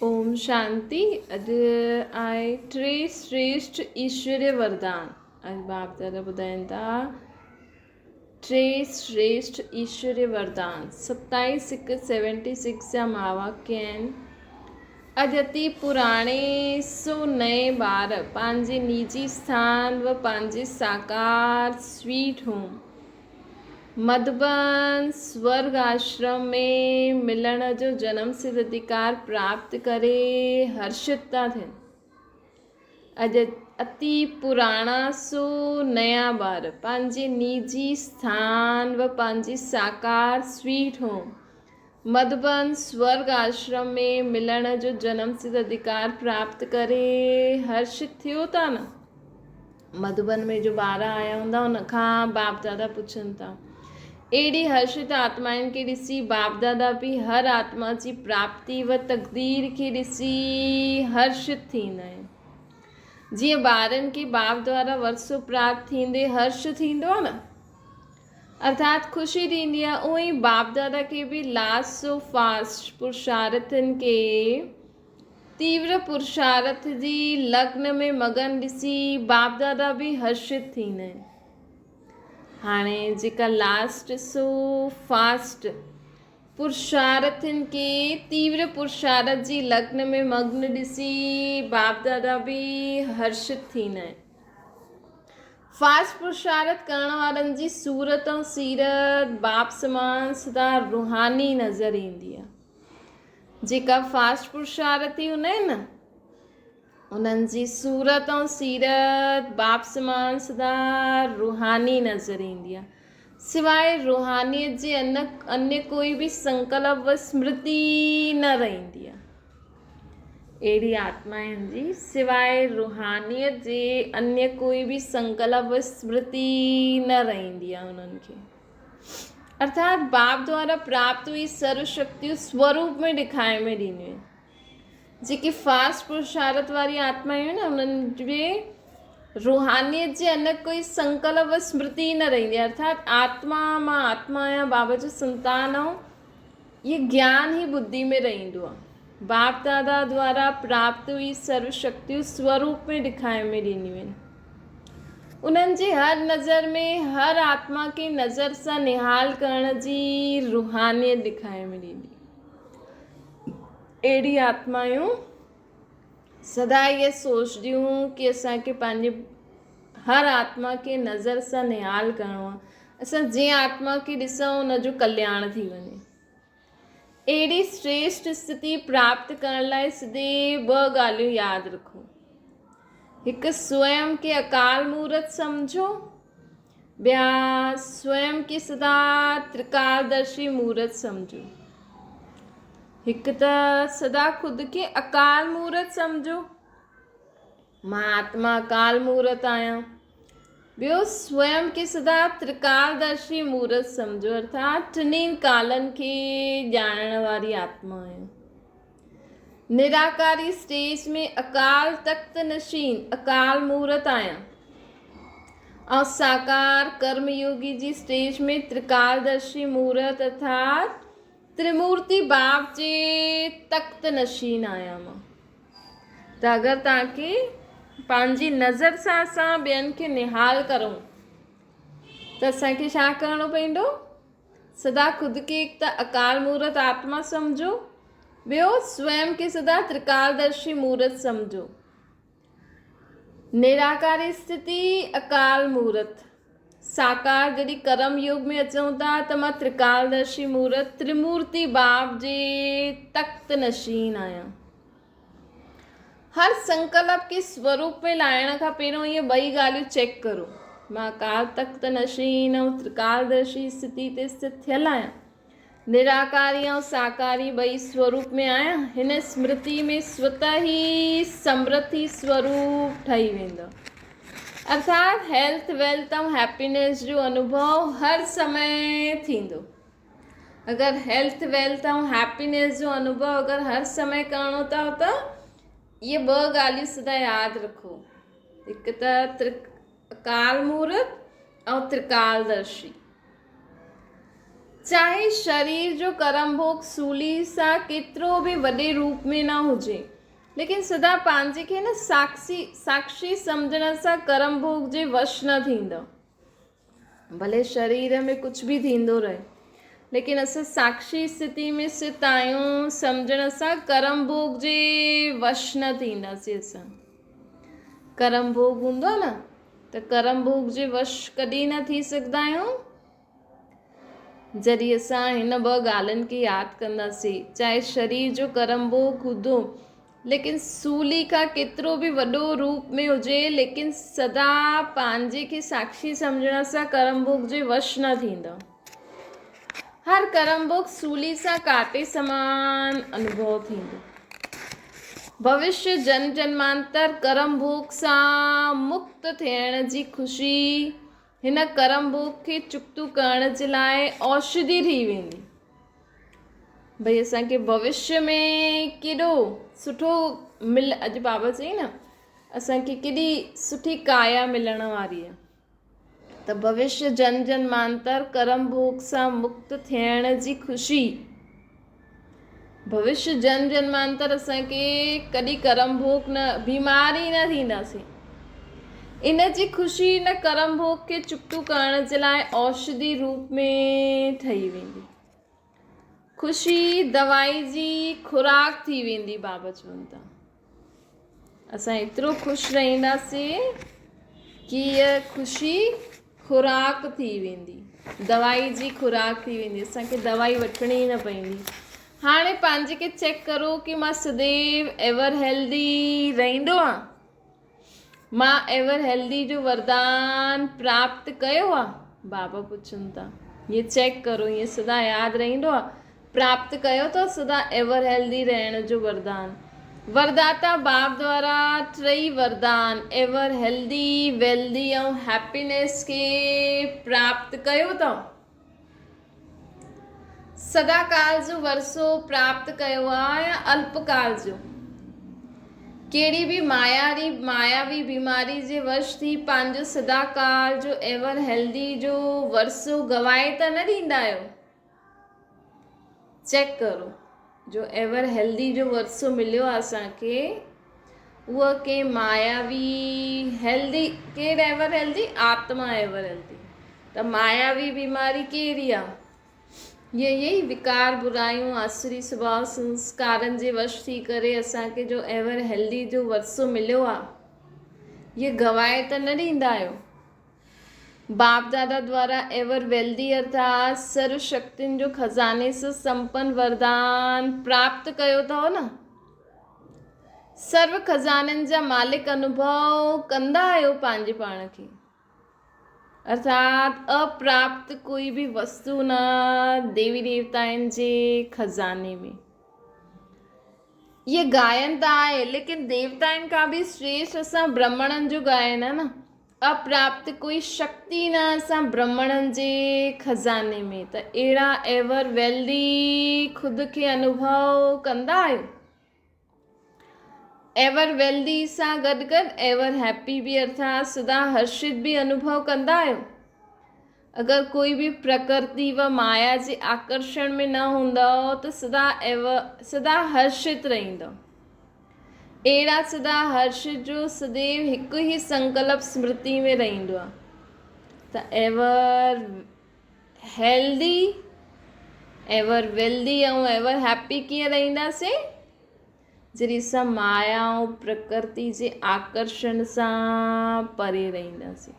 ओम शांति। अॼु आहे टे श्रेष्ठ ईश्वरीय वरदान। अॼु बाप दादा ॿुधाइनि था टे श्रेष्ठ ईश्वरीय वरदान। 27/76 जा महावाक्य आहिनि। अॼु अति पुराणे सो नए ॿार पंहिंजे निजी स्थान व पंहिंजे साकार स्वीट होम मधुबन स्वर्ग आश्रम में मिलण जो जन्म सिद्ध अधिकार प्राप्त करे हर्षित था थियनि। अॼु अति पुराणा सो नया ॿार पंहिंजे निजी स्थान व पंहिंजी साकार स्वीट होम मधुबन स्वर्ग आश्रम में मिलण जो जन्म सिद्ध अधिकार प्राप्त करे हर्षित थियो था न। मधुबन में जो ॿार आया हूंदा उन खां बाप दादा पुछनि था। एड़ी हर्षित आत्माउनि खे ॾिसी बाप दादा बि हर आत्मा जी प्राप्ति व तक़दीर खे ॾिसी हर्षित थींदा आहिनि। जीअं ॿारनि खे बाप द्वारा वरसो प्राप्त थींदे हर्ष थींदो आहे न, अर्थात ख़ुशी थींदी आहे, उअं ई बाप दादा खे बि लास्ट सो फास्ट पुरुषार्थनि खे तीव्र पुरुषार्थ जी लग्न में मगन ॾिसी बाप दादा बि हर्षित थींदा आहिनि। हाणे जेका लास्ट सो फास्ट पुरुषार्थनि खे तीव्र पुरुषार्थ जी लग्न में मग्न ॾिसी बाप दादा बि हर्षित थींदा आहिनि। फास्ट पुरुषार्थ करण वारनि जी सूरत ऐं सीरत बाप समान सदा रूहानी नज़र ईंदी आहे। जेका फास्ट पुरुषार्थी हूंदा आहिनि न, उन्हनि जी सूरत ऐं सीरत बाप समान सदा रूहानी नज़र ईंदी आहे। सिवाइ रूहानियत जे अन्य कोई बि संकल्प व स्मृति न रहंदी आहे। अहिड़ी आत्माउनि जी सिवाइ रूहानियत जे अन्य कोई बि संकल्प व स्मृति न रहंदी आहे उन्हनि खे। अर्थात बाप द्वारा प्राप्त हुई सर्वशक्तियूं स्वरूप में ॾेखारे में ॾींदियूं आहिनि। जेकी फास्ट पुरुषार्थ वारी आत्माऊं आहिनि न, उन्हनि जे रूहानियत जे अंदरि कोई संकल्प व स्मृति न रहंदी आहे। अर्थात आत्मा मां आत्मा आहियां, बाबा जो संतान ऐं ये ज्ञान ई बुद्धि में रहंदो आहे। बाप दादा द्वारा प्राप्त हुई सर्वशक्तियूं स्वरूप में ॾेखारे में ॾींदियूं आहिनि। उन्हनि जे हर नज़र में हर आत्मा खे नज़र सां निहाल करण जी रूहानियत ॾेखारे में ॾींदी। अहिड़ी आत्माऊं सदा इहे सोचदियूं कि असांखे पंहिंजे हर आत्मा खे नज़र सां निहाल करिणो आहे। असां जंहिं आत्मा खे ॾिसूं उनजो कल्याण थी वञे। अहिड़ी श्रेष्ठ स्थिति प्राप्त करण लाइ सिधे ॿ ॻाल्हियूं यादि रखो। हिकु, स्वयं खे अकाल मूर्त सम्झो। ॿिया, स्वयं खे सदा त्रिकालदर्शी मूर्त सम्झो। हिकु त सदा ख़ुदि खे अकाल मूर्त सम्झो, मां आत्मा अकाल मूर्त आहियां। ॿियो, स्वयं खे सदा त्रिकालदर्शी मूर्त सम्झो, अर्थात टिन्ही कालनि खे ॼाणण वारी आत्मा आहियां। निराकारी स्टेज में अकाल तख्त नशीन अकाल मूर्त आहियां ऐं साकार कर्मयोगी जी स्टेज में त्रिकालदर्शी मूर्त अर्थात त्रिमूर्ति बाप जे तख्त नशीन आहियां मां। त अगरि तव्हांखे पंहिंजी नज़र सां असां ॿियनि खे निहाल करूं त असांखे छा करिणो पवंदो? सदा ख़ुदि खे हिकु त अकाल मूर्त आत्मा सम्झो, ॿियो स्वयं खे सदा त्रिकालदर्शी मूर्त सम्झो। निराकारी स्थिति अकाल मूर्त, साकार जॾहिं कर्म योग में अचूं था त मां त्रिकालदर्शी मूर्त त्रिमूर्ति बाप जे तख्त नशीन आहियां। हर संकल्प के स्वरूप में लाइण खां पहिरियों इहे ॿई ॻाल्हियूं चेक करो। मां अकाल तख्त नशीन ऐं त्रिकालदर्शी स्थिति ते स्थित थियल आहियां। निराकारी ऐं साकारी ॿई स्वरूप में आहियां। हिन स्मृति में स्वतः ई समृद्धि स्वरूप ठही वेंदो। अर्थात हेल्थ, वेल्थ ऐं हैप्पीनेस जो अनुभव हर समय थींदो। अगरि हेल्थ, वेल्थ ऐं हैप्पीनेस जो अनुभव अगरि हर समय करिणो अथव त इहे ॿ ॻाल्हियूं सदा यादि रखो। हिकु त अकाल मूर्त ऐं त्रिकालदर्शी। चाहे शरीर जो कर्म भोग सूली सां केतिरो बि वॾे रूप में न हुजे, लेकिन सदा पंहिंजे खे न साक्षी सम्झण सां कर्म भोग जे वश न थींदो। भले शरीर में कुझु बि थींदो रहे, लेकिन असां साक्षी स्थिति में स्थित आहियूं, सम्झण सां कर्म भोग जे वश न थींदासीं। असां कर्म भोग हूंदो आहे न, त कर्म भोग जे वश कॾहिं न थी सघंदा आहियूं जॾहिं असां हिन ॿ ॻाल्हियुनि खे यादि कंदासीं। चाहे शरीर जो कर्म भोग हूंदो, लेकिन सूली खां केतिरो बि वॾो रूप में हुजे, लेकिन सदा पंहिंजे खे साक्षी सम्झण सां कर्म भोग जे वश न थींदो। हर कर्म भोग सूली सां काटे समान अनुभव थींदो। भविष्य जन्म जन्मांतर कर्म भोग सां मुक्त थियण जी ख़ुशी हिन कर्म भोग खे चुक्तू करण जे लाइ औषधि थी वेंदी। भई असांखे भविष्य में केॾो सुठो अॼु बाबा चई न, असांखे केॾी सुठी काया मिलण वारी आहे। त भविष्य जन्म जन्मांतर कर्म भोग सां मुक्त थियण जी ख़ुशी, भविष्य जन्म जन्मांतर असांखे कॾहिं कर्म भोग न, बीमारी न थींदासीं। इन जी ख़ुशी न कर्म भोग खे चुक्तू करण जे लाइ औषधि रूप में ठही वेंदी। ख़ुशी दवाई जी खुराक थी वेंदी। बाबा चवनि था असां एतिरो ख़ुशि रहंदासीं कि इहा ख़ुशी खुराक थी वेंदी, दवाई जी खुराक थी वेंदी। असांखे दवाई वठणी ई न पवंदी। हाणे पंहिंजे खे चेक करो कि मां सदैव एवर हेल्दी रहंदो आहियां। मां एवर हेल्दी जो वरदान प्राप्त कयो आहे। बाबा पुछनि था, ये चेक करो, ये सदा यादि रहंदो आहे, प्राप्त कयो अथव सदा एवर हेल्दी रहण जो वरदान। वरदाता बाप द्वारा टई वरदान एवर हेल्दी, वेल्दी ऐं हैप्पीनेस खे प्राप्त कयो अथव। सदा काल जो वरसो प्राप्त कयो आहे या अल्पकाल जो? कहिड़ी बि मायावी बीमारी जे वश थी पंहिंजो सदा काल जो एवर हेल्दी जो वरसो गवाए त न ॾींदा आहियो? चेक करो, जो एवर हेल्दी जो वरसो मिलियो आहे असांखे, उहा के मायावी हेल्दी, केरु एवर हेल्दी? आत्मा एवर हेल्दी। त मायावी बीमारी कहिड़ी आहे? यही विकार, बुरायूं, आसुरी स्वभाव संस्कारनि जे वश थी करे असांखे जो एवर हेल्दी जो वरसो मिलियो आहे, ये गवाए त न ॾींदा आहियो? बाप दादा द्वारा एवर वेल्दी अर्थात सर्व शक्तियुनि जो खज़ाने सां संपन्न वरदान प्राप्त कयो अथव न? सर्व खज़ाननि जा मालिक अनुभव कंदा आहियो पंहिंजे पाण खे? अर्थात अप्राप्त कोई भी वस्तु न देवी देवताउनि जे खज़ाने में। ये गायन त आहे, लेकिन देवताउनि खां बि श्रेष्ठ असां ब्राह्मणनि जो गायन आहे न। अप्राप्त कोई शक्ति न असां ब्राह्मणनि जे खज़ाने में। त अहिड़ा एवर वेल्दी ख़ुदि खे अनुभव कंदा आहियो? एवर वेल्दी सां गॾु गॾु एवर हैप्पी बि अर्थात सदा हर्षित भी अनुभव कंदा आहियो? अगर कोई भी प्रकृति व माया जे आकर्षण में न हूंदव त सदा हर्षित रहंदव। अहिड़ा सदा हर्षित जो सदैव हिकु ही संकल्प स्मृति में रहंदो आहे। त एवर हेल्दी, एवर वेल्दी ऐं एवर हैप्पी कीअं रहंदासीं? जॾहिं असां माया ऐं प्रकृति जे आकर्षण सां परे रहंदासीं।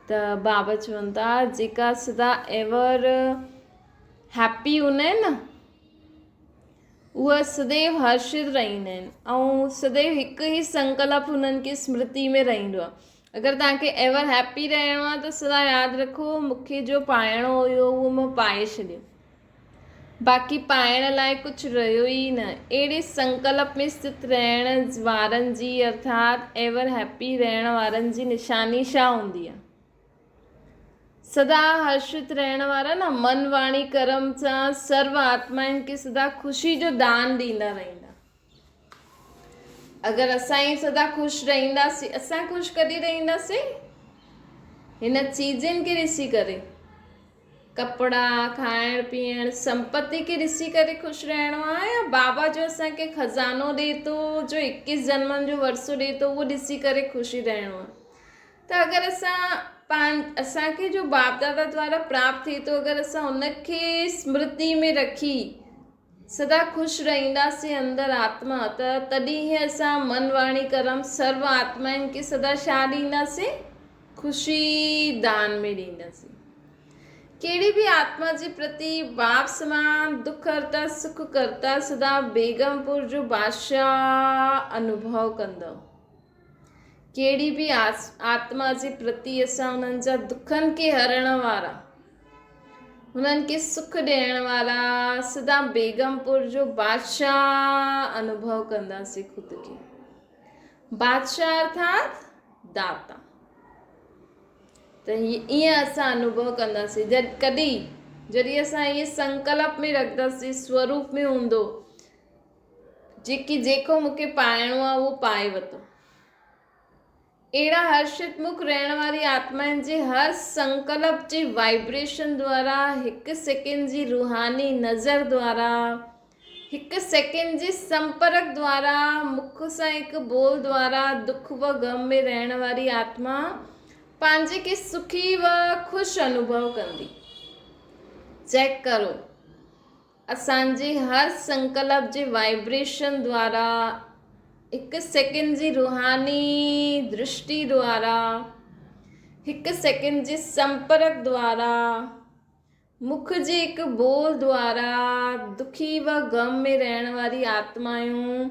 त बाबा चवनि था जेका सदा एवर हैप्पी हूंदा आहिनि न, उहा सदैव हर्षित रहंदा आहिनि ऐं सदैव हिकु ई संकल्प हुननि खे स्मृति में रहंदो आहे। अगरि तव्हांखे एवर हैप्पी रहणो आहे त सदा यादि रखो, मूंखे जो पाइणो हुयो उहो मां पाए छॾियो, बाक़ी पाइण लाइ कुझु रहियो ई न। अहिड़े संकल्प में स्थित रहण वारनि जी अर्थात एवर हैप्पी रहण वारनि जी निशानी छा हूंदी आहे? सदा हर्षित रहण वारा न मन वाणी कर्म सां सर्व आत्माउनि खे सदा ख़ुशी जो दान ॾींदा रहंदा। अगरि असां ई सदा ख़ुशि रहंदासीं, असां ख़ुशि कॾहिं रहंदासीं? हिन चीज़नि खे ॾिसी करे। कपिड़ा, खाइण पीअण, संपत्ति खे ॾिसी करे ख़ुशि रहणो आहे, या बाबा जो असांखे खज़ानो ॾिए थो, जो 21 जन्मनि जो वरसो ॾिए थो, उहो ॾिसी करे ख़ुशी रहणो आहे। त अगरि असांखे जो बाप दादा द्वारा प्राप्त थिए थो, अगरि असां उनखे स्मृति में रखी सदा ख़ुशि रहंदासीं अंदरि आत्मा, त तॾहिं ई असां मन वाणी कर्म सर्व आत्माउनि खे सदा छा ॾींदासीं? ख़ुशी दान में ॾींदासीं। कहिड़ी बि आत्मा जे प्रति बाप समान दुख करता सुख करता सदा बेगमपुर जो बादशाह अनुभव कंदव। कहिड़ी बि आत्मा जे प्रति असां उन्हनि जा दुखनि खे हरण वारा, उन्हनि खे सुख ॾियण वारा सदा बेगमपुर जो बादशाह अनुभव कंदासीं। ख़ुदि खे बादशाह अर्थात दाता। त ईअं असां अनुभव कंदासीं जॾहिं असां इहे संकल्प में रखंदासीं, स्वरूप में हूंदो जेको मूंखे पाइणो आहे उहो पाए वरितो। अहिड़ा हर्षित मुख रहण वारी आत्माउनि जे हर संकल्प जे वाइब्रेशन द्वारा, हिकु सेकेंड जी रूहानी नज़र द्वारा, हिकु सेकेंड जे संपर्क द्वारा, मुख सां हिकु बोल द्वारा दुख व गम में रहण वारी आत्मा पंहिंजे खे सुखी व ख़ुशि अनुभव कंदी। चेक करो, असांजे हर संकल्प जे वाइब्रेशन द्वारा, हिकु सेकेंड जी रूहानी दृष्टि द्वारा, हिकु सेकेंड जे संपर्क द्वारा, मुख जे हिकु बोल द्वारा दुखी व गम में रहण वारी आत्मायूं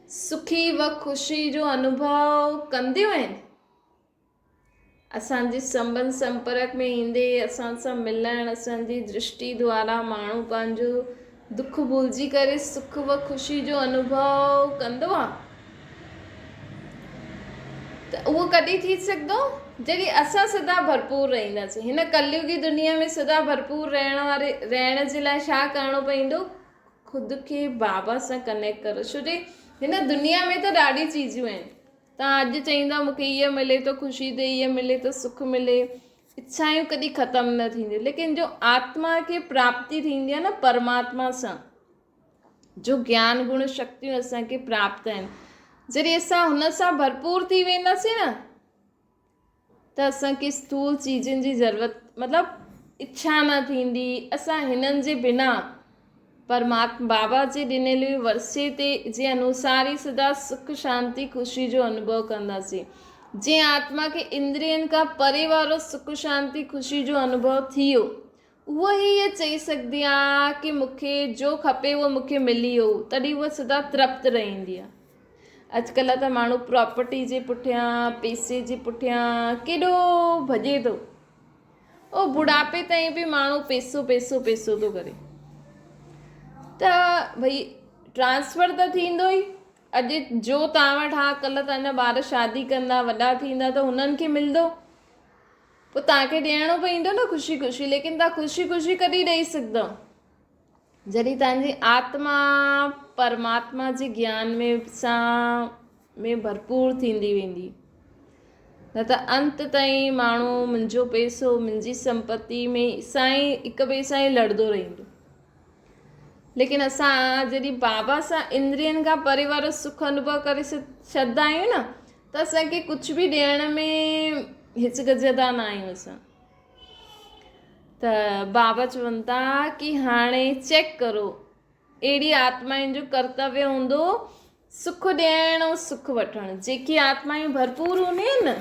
सुखी व ख़ुशी जो अनुभव कंदियूं आहिनि। असांजे संबंध संपर्क में ईंदे, असां सां मिलण, असांजी दृष्टि द्वारा माण्हू पंहिंजो दुख भुलिजी करे सुख व ख़ुशी जो अनुभव कंदो आहे। त उहो कॾहिं थी सघंदो? जॾहिं असां सदा भरपूर रहंदासीं। हिन कलयुगी दुनिया में सदा भरपूर रहण जे लाइ छा करिणो पवंदो? ख़ुदि खे बाबा सां कनेक्ट करो। छो जे हिन दुनिया में त ॾाढी चीज़ूं आहिनि। तव्हां अॼु चईंदा मूंखे ईअं मिले थो ख़ुशी ते, ईअं मिले थो सुख मिले, इच्छाऊं कॾहिं ख़तमु न थींदियूं। लेकिन जो आत्मा खे प्राप्ति थींदी आहे न परमात्मा सां, जो ज्ञान गुण शक्तियूं असांखे प्राप्त आहिनि, जॾहिं असां हुन सां भरपूर थी वेंदासीं न, त असांखे स्थूल चीज़ुनि जी ज़रूरत मतिलबु इच्छा न थींदी। असां हिननि जे बिना परमात्मा बाबा जे ॾिनल वरसे ते जे अनुसार ई सदा सुख शांति ख़ुशी जो अनुभव कंदासीं। जंहिं आत्मा खे इंद्रियनि खां परे वारो सुख शांति ख़ुशी जो अनुभव थी वियो, उहा ई इहा चई सघंदी आहे कि मूंखे जो खपे उहो मूंखे मिली वियो, तॾहिं उहा सदा तृप्त रहंदी आहे। अॼुकल्ह त माण्हू प्रॉपर्टी जे पुठियां, पैसे जे पुठियां केॾो भॼे थो। ओ बुढ़ापे ताईं बि माण्हू पैसो पैसो पैसो थो करे। त भई ट्रांसफ़र त थींदो ई। अॼु जो तव्हां वटि हा, कल्ह तव्हांजा ॿार शादी कंदा, वॾा थींदा, त हुननि खे मिलंदो, पोइ तव्हांखे ॾियणो पवंदो न ख़ुशी ख़ुशी। लेकिन तव्हां ख़ुशी ख़ुशी कॾहिं ॾेई सघंदव? जॾहिं तव्हांजी आत्मा परमात्मा जे ज्ञान में भरपूर थींदी वेंदी। न त अंत ताईं माण्हू मुंहिंजो पैसो, मुंहिंजी संपत्ति में साईं हिक ॿिए सां ई लड़ंदो रहंदो। लेकिन असां जॾहिं बाबा सां इंद्रियनि खां परे वारो सुख अनुभव करे छॾंदा आहियूं न, त असांखे कुझु बि ॾियण में हिचकिचंदा न आहियूं असां। त बाबा चवनि था कि हाणे चेक करो, अहिड़ी आत्माउनि जो कर्तव्य हूंदो सुख ॾियणु ऐं सुख वठणु। जेकी आत्माऊं भरपूर हूंदियूं आहिनि न,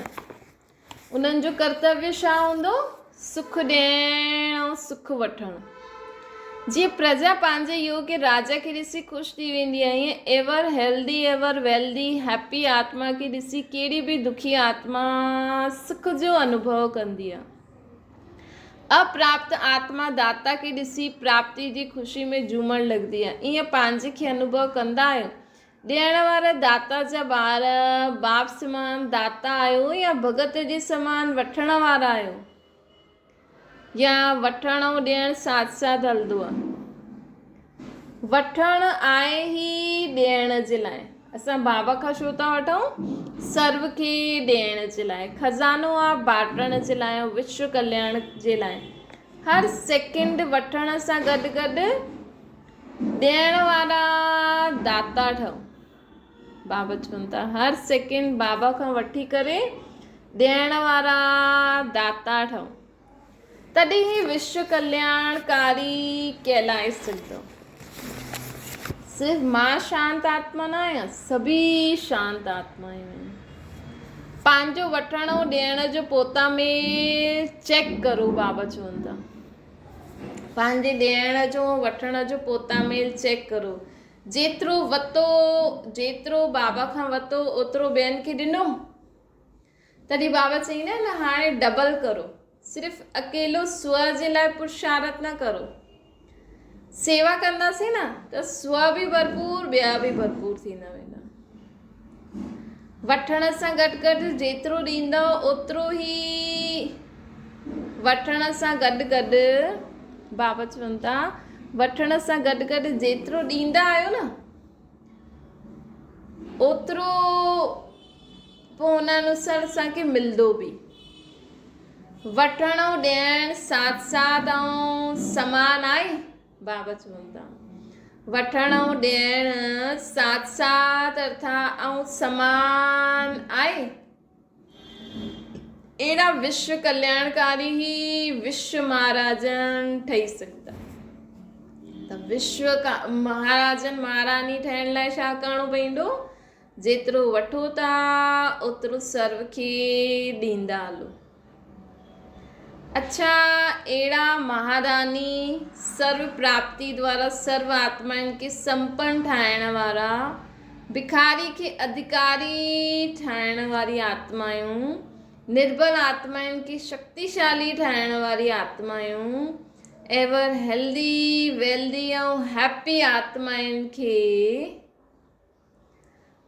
उन्हनि जो कर्तव्य छा हूंदो? सुख ॾियणु ऐं सुख वठणु। जीअं प्रजा पंहिंजे योग्य राजा खे ॾिसी ख़ुशि थी वेंदी आहे, ईअं ever healthy ever wealthy happy आत्मा खे ॾिसी कहिड़ी बि दुखी आत्मा सुख जो अनुभव कंदी आहे। अप्राप्त आत्मा दाता खे ॾिसी प्राप्ति जी ख़ुशी में झूमण लॻंदी आहे। ईअं पंहिंजे खे अनुभव कंदा आहियो। ॾियण वारा दाता जा ॿार बाप समान दाता आहियो, या भगत जे समान वठण वारा आहियो, या वठण ऐं ॾियणु साथ साथ हलंदो आहे। वठणु आहे ई ॾियण जे लाइ। असां बाबा खां छो था वठूं? सर्व खे ॾियण जे लाइ। खज़ानो आहे बाटण जे लाइ, विश्व कल्याण जे लाइ। हर सेकेंड वठण सां गॾु गॾु ॾियण वारा दाता ठहो। बाबा चवनि था हर सेकेंड बाबा खां वठी करे ॾियण वारा दाता ठहो, तॾहिं ही विश्व कल्याणकारी कहलाए सघंदो। सिर्फ मां शांत आत्मा न आहियां, सभी शांत आत्माएं आहिनि। पंहिंजो वठण ऐं ॾियण जो पोता में चेक करो, बाबा चवनि था पंहिंजे ॾियण जो वठण जो पोता में चेक करो। जेतिरो वरितो, जेतिरो बाबा खां वरितो ओतिरो ॿियनि खे ॾिनो, तॾहिं बाबा चईंदा आहिनि न हाणे डबल करो। सिर्फ़ु अकेलो स्व जे लाइ पुरुषार्थ न करो, सेवा कंदासीं न त स्व बि भरपूर, ॿिया बि भरपूर थींदा वेंदा। वठण सां गॾु गॾु जेतिरो ॾींदव ओतिरो ई, वठण सां गॾु गॾु बाबा चवनि था वठण सां गॾु गॾु जेतिरो ॾींदा आहियो न ओतिरो पोइ हुन अनुसार असांखे मिलंदो बि। वठण ऐं ॾियण साथ साथ ऐं समान आहे, बाबा चवनि था वठण ऐं ॾियण साथ साथ अर्थात ऐं समान आहे। अहिड़ा विश्व कल्याणकारी ही विश्व महाराजन ठही सघंदा। त विश्व का महाराजन महारानी ठहिण लाइ छा करिणो पवंदो? जेतिरो वठो था ओतिरो सर्व खे ॾींदा हलो। अच्छा, अहिड़ा महादानी सर्व प्राप्ति द्वारा सर्व आत्माउनि खे संपन्न ठाहिण वारा, भिखारी खे अधिकारी ठाहिण वारी आत्मायूं, निर्बल आत्माउनि खे शक्तिशाली ठाहिण वारी आत्मायूं, एवर हेल्दी वेल्दी ऐं हैप्पी आत्माउनि खे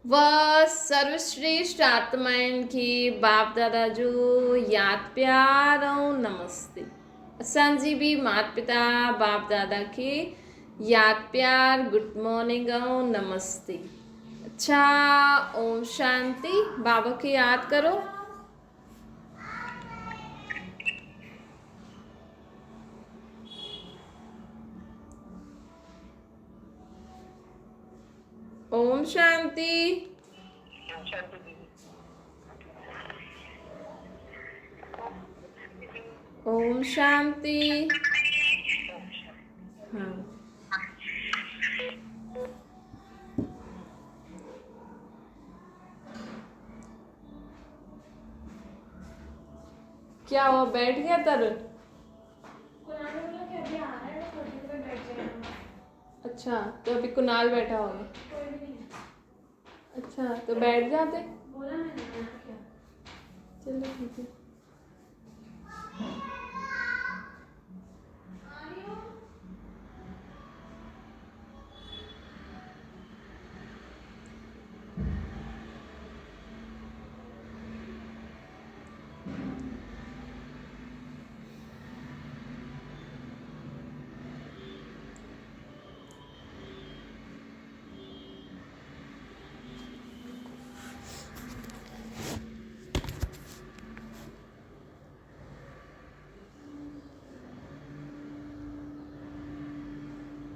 वह सर्वश्रेष्ठ आत्माउनि खे बाप दादा जो यादि प्यार ऐं नमस्ते। असांजी बि माता पिता बाप दादा खे यादि प्यार, गुड मॉर्निंग ऐं नमस्ते। अच्छा, ओम शांति। बाबा खे यादि करो। ओम शांति। ओम शांति। हाँ, क्या वो बैठ गया तरुण? अच्छा, तो अभी कुणाल बैठा होगा। अच्छा, तो बैठ जाते। चलो ठीक है।